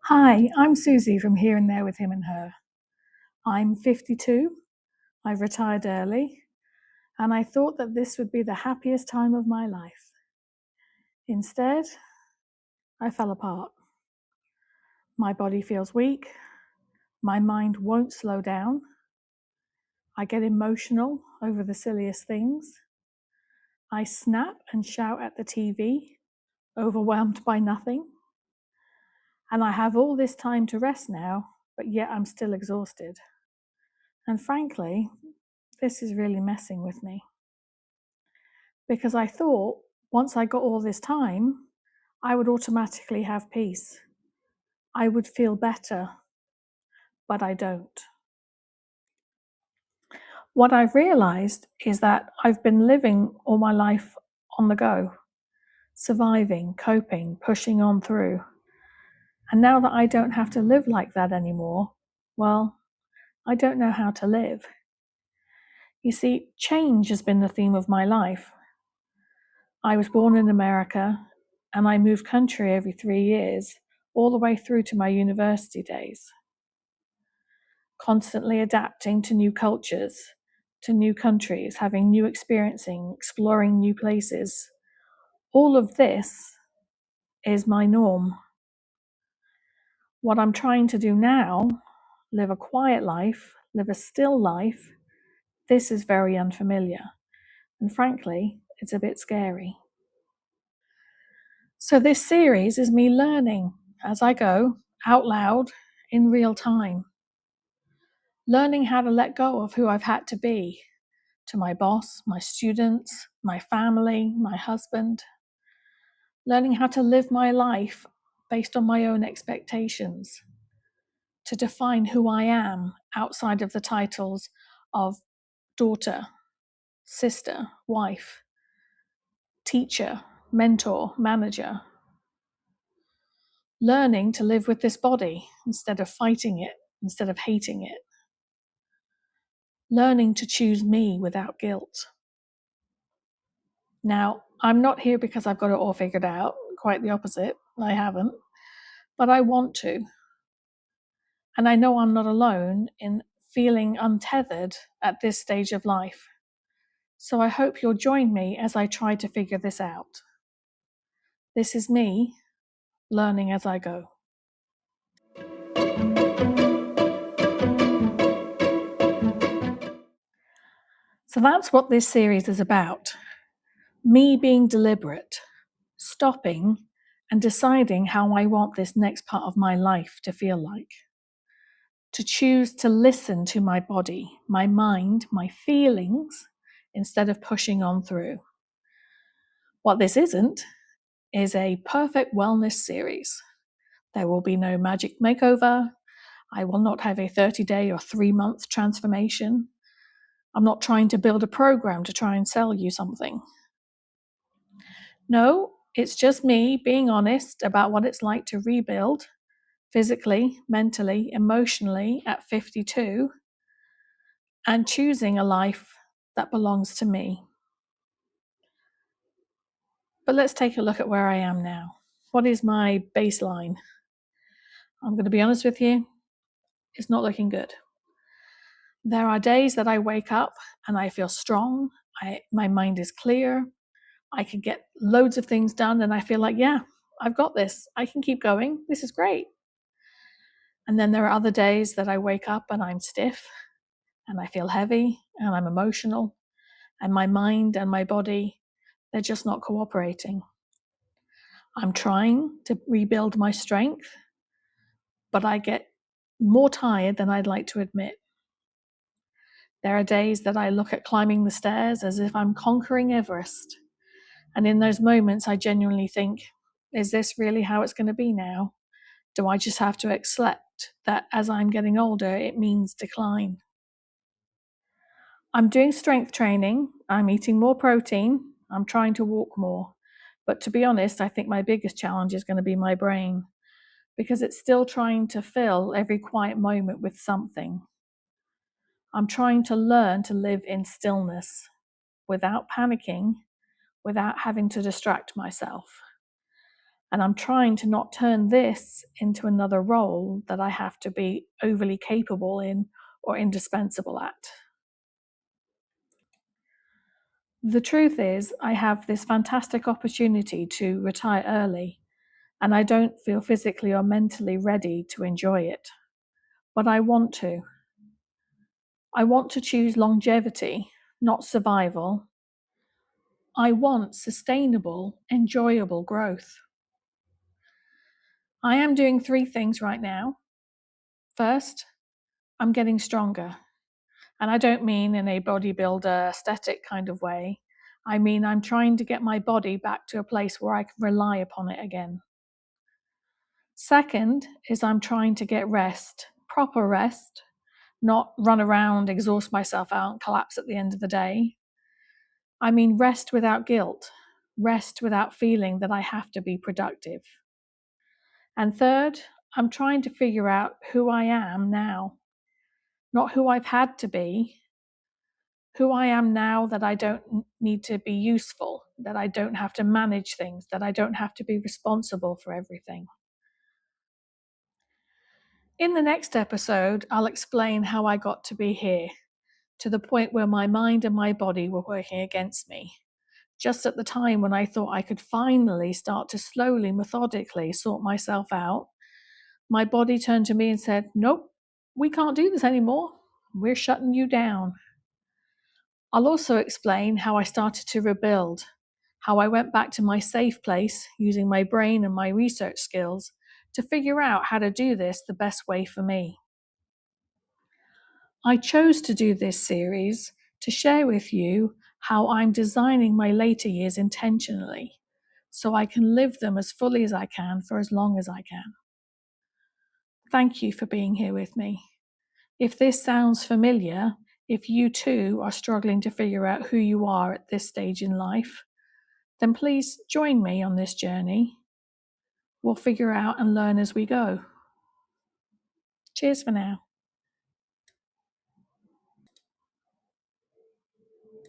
Hi, I'm Suzy from Here and There with Him and Her. I'm 52, I've retired early, and I thought that this would be the happiest time of my life. Instead, I fell apart. My body feels weak, my mind won't slow down, I get emotional over the silliest things, I snap and shout at the TV, overwhelmed by nothing, and I have all this time to rest now, but yet I'm still exhausted. And frankly, this is really messing with me. Because I thought once I got all this time, I would automatically have peace. I would feel better, but I don't. What I've realized is that I've been living all my life on the go, surviving, coping, pushing on through. And now that I don't have to live like that anymore, well, I don't know how to live. You see, change has been the theme of my life. I was born in America and I moved country every 3 years, all the way through to my university days. Constantly adapting to new cultures, to new countries, having new experiencing, exploring new places. All of this is my norm. What I'm trying to do now, live a quiet life, live a still life, this is very unfamiliar. And frankly, it's a bit scary. So this series is me learning as I go, out loud, in real time. Learning how to let go of who I've had to be, to my boss, my students, my family, my husband. Learning how to live my life based on my own expectations, to define who I am outside of the titles of daughter, sister, wife, teacher, mentor, manager. Learning to live with this body instead of fighting it, instead of hating it. Learning to choose me without guilt. Now, I'm not here because I've got it all figured out, quite the opposite, I haven't, but I want to. And I know I'm not alone in feeling untethered at this stage of life. So I hope you'll join me as I try to figure this out. This is me learning as I go. So that's what this series is about. Me being deliberate, stopping and deciding how I want this next part of my life to feel like. To choose to listen to my body, my mind, my feelings, instead of pushing on through. What this isn't is a perfect wellness series. There will be no magic makeover. I will not have a 30-day or 3-month transformation. I'm not trying to build a program to try and sell you something. No, it's just me being honest about what it's like to rebuild physically, mentally, emotionally at 52 and choosing a life that belongs to me. But let's take a look at where I am now. What is my baseline? I'm going to be honest with you, it's not looking good. There are days that I wake up and I feel strong, my mind is clear, I can get loads of things done and I feel like, yeah, I've got this, I can keep going, this is great. And then there are other days that I wake up and I'm stiff and I feel heavy and I'm emotional and my mind and my body, they're just not cooperating. I'm trying to rebuild my strength, but I get more tired than I'd like to admit. There are days that I look at climbing the stairs as if I'm conquering Everest. And in those moments, I genuinely think, is this really how it's going to be now? Do I just have to accept that as I'm getting older, it means decline? I'm doing strength training. I'm eating more protein. I'm trying to walk more. But to be honest, I think my biggest challenge is going to be my brain, because it's still trying to fill every quiet moment with something. I'm trying to learn to live in stillness without panicking, without having to distract myself. And I'm trying to not turn this into another role that I have to be overly capable in or indispensable at. The truth is, I have this fantastic opportunity to retire early, and I don't feel physically or mentally ready to enjoy it. But I want to. I want to choose longevity, not survival. I want sustainable, enjoyable growth. I am doing 3 things right now. First, I'm getting stronger. And I don't mean in a bodybuilder aesthetic kind of way. I mean, I'm trying to get my body back to a place where I can rely upon it again. Second is I'm trying to get rest, proper rest, not run around, exhaust myself out, and collapse at the end of the day. I mean, rest without guilt, rest without feeling that I have to be productive. And third, I'm trying to figure out who I am now, not who I've had to be, who I am now that I don't need to be useful, that I don't have to manage things, that I don't have to be responsible for everything. In the next episode, I'll explain how I got to be here, to the point where my mind and my body were working against me. Just at the time when I thought I could finally start to slowly, methodically sort myself out, my body turned to me and said, "Nope, we can't do this anymore. We're shutting you down." I'll also explain how I started to rebuild, how I went back to my safe place using my brain and my research skills to figure out how to do this the best way for me. I chose to do this series to share with you how I'm designing my later years intentionally so I can live them as fully as I can for as long as I can. Thank you for being here with me. If this sounds familiar, if you too are struggling to figure out who you are at this stage in life, then please join me on this journey. We'll figure out and learn as we go. Cheers for now.